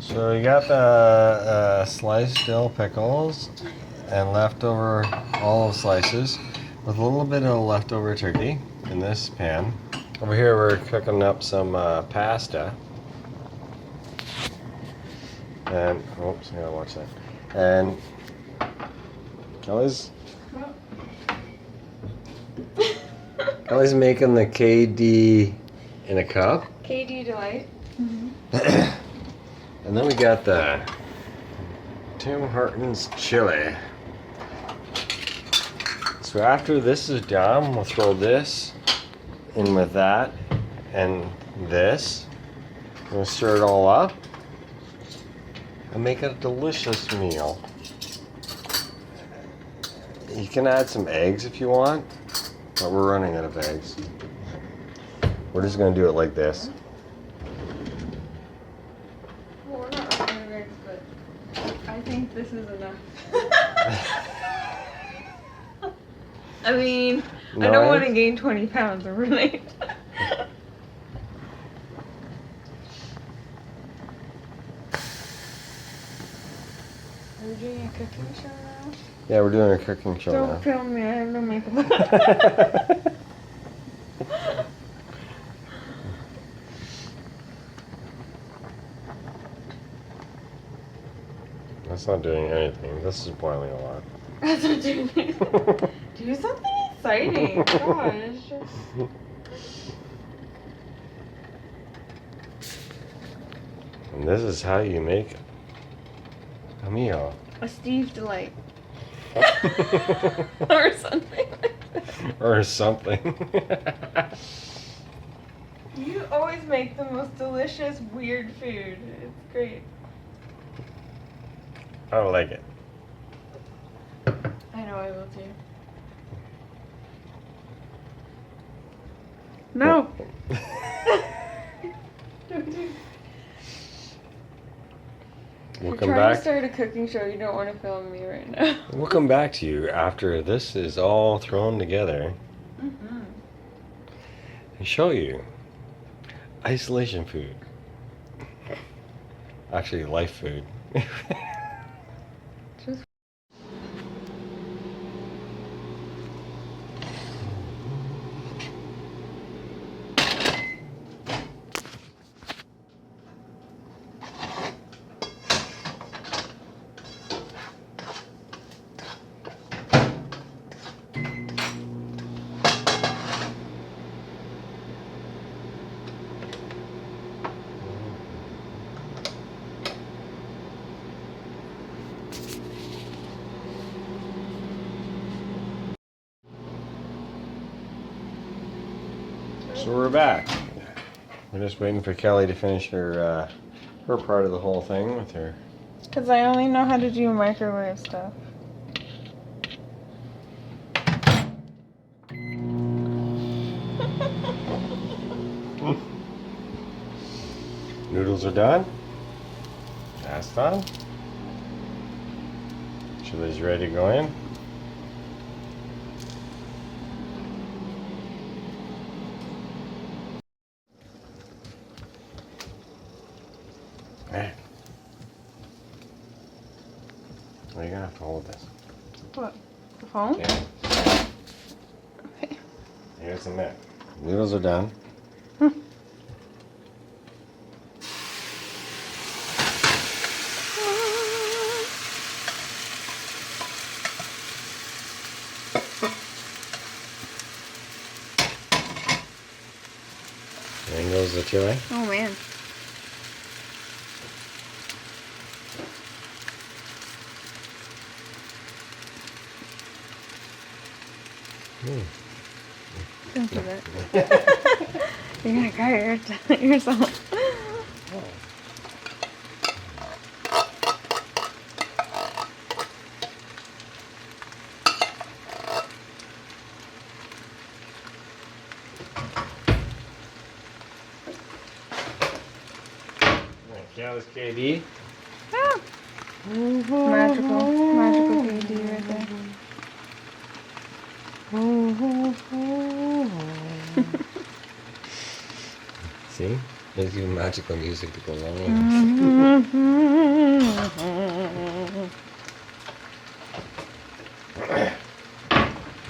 So you got the sliced dill pickles and leftover olive slices with a little bit of leftover turkey in this pan. Over here we're cooking up some pasta. And, oops, I gotta watch that. And Kelly's making the KD in a cup. KD Delight. And then we got the Tim Hortons chili. So after this is done, we'll throw this in with that and this. We'll stir it all up and make it a delicious meal. You can add some eggs if you want, but we're running out of eggs. We're just gonna do it like this. Well, we're not running out of eggs, but I think this is enough. I mean, No I don't want eggs? to gain 20 pounds overnight. Are we doing a cooking show now? Yeah, we're doing a cooking show Don't now. film me, I have no makeup on. That's not doing anything. This is boiling a lot. That's not doing it. Do something exciting. Gosh. And this is how you make a meal. A Steve Delight. Or something. Or something. You always make the most delicious, weird food. It's great. I don't like it. I know I will too. No. Don't do. We'll You're come trying to back. start a cooking show. You don't want to film me right now. We'll come back to you after this is all thrown together and show you isolation food. Actually, life food. Just So we're back. We're just waiting for Kelly to finish her her part of the whole thing with her. because I only know how to do microwave stuff. Noodles are done. That's done. Chili's ready to go in. Hey. Well, you're gonna have to hold this. What? The phone? Yeah. Okay. Here's the mitt. Noodles are done. There goes the chili. Oh man. Don't do that. You're gonna cry yourself. Kelly's KD. Ah. Magical KD right there. See? There's even magical music to go along with it.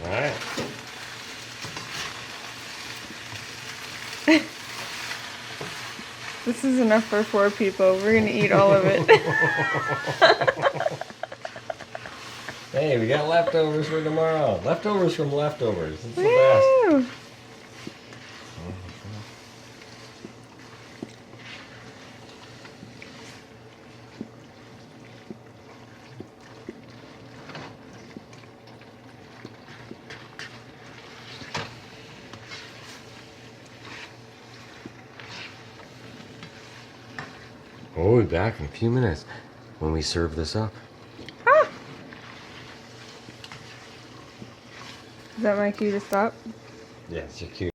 Alright. This is enough for 4 people. We're gonna eat all of it. Hey, we got leftovers for tomorrow. Leftovers from leftovers. It's the best. Woo! We'll be back in a few minutes when we serve this up. Ah! Is that my cue to stop? Yeah, it's your cue.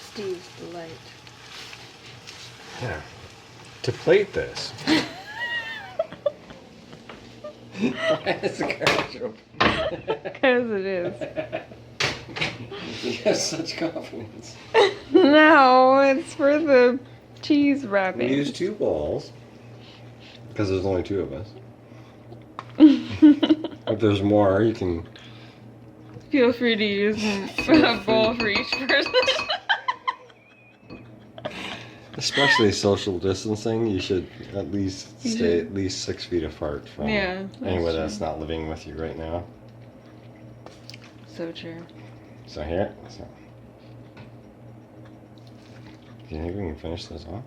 Steve's delight. Yeah. To plate this. Why is the garbage open? Because it is. You have such confidence. No, it's for the cheese We wrapping. use 2 balls because there's only 2 of us. If there's more, you can. Feel free to use a bowl for each person. Especially social distancing, you should at least stay at least 6 feet apart from Yeah, that's anyone true. that's not living with you right now. So true. So here. So. Do you think we can finish this off?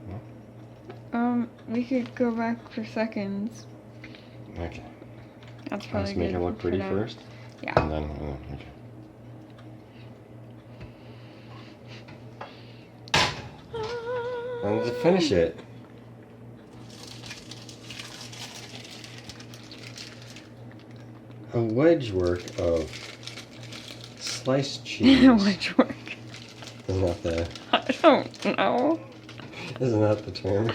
No? We could go back for seconds. Okay. That's probably Let's make good it look for pretty now. first. Yeah. And then, okay. And to finish it, a wedge work of sliced cheese. Which work? Isn't that the I don't know. isn't that the term?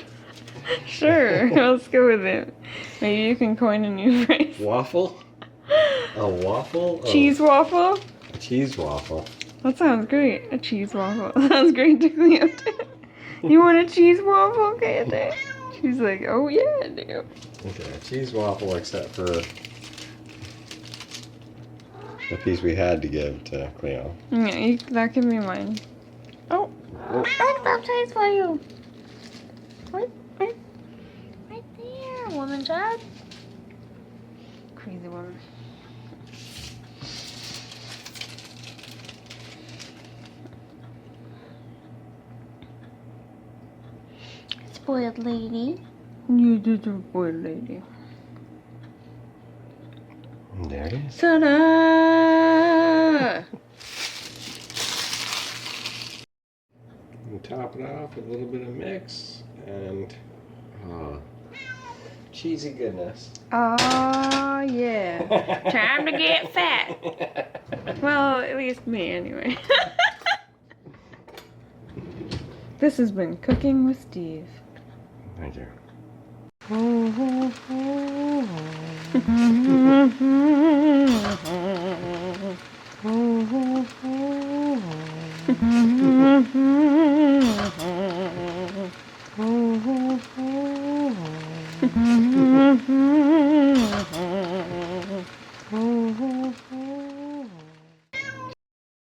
Sure, let's go with it. Maybe you can coin a new phrase. Waffle? A waffle? Oh, Cheese waffle? a cheese waffle. That sounds great. A cheese waffle. Sounds great to Cleo too. You want a cheese waffle? Okay, I think. She's like, oh yeah, I do. Okay, a cheese waffle except for the piece we had to give to Cleo. Yeah, that can be mine. Oh, I got baptized for you. Right there, woman child. Crazy woman. Spoiled lady. You did a spoiled lady. There it is. Ta-da! And top it off with a little bit of mix and cheesy goodness. Oh, yeah. Time to get fat. Well, at least me, anyway. This has been Cooking with Steve. Thank you.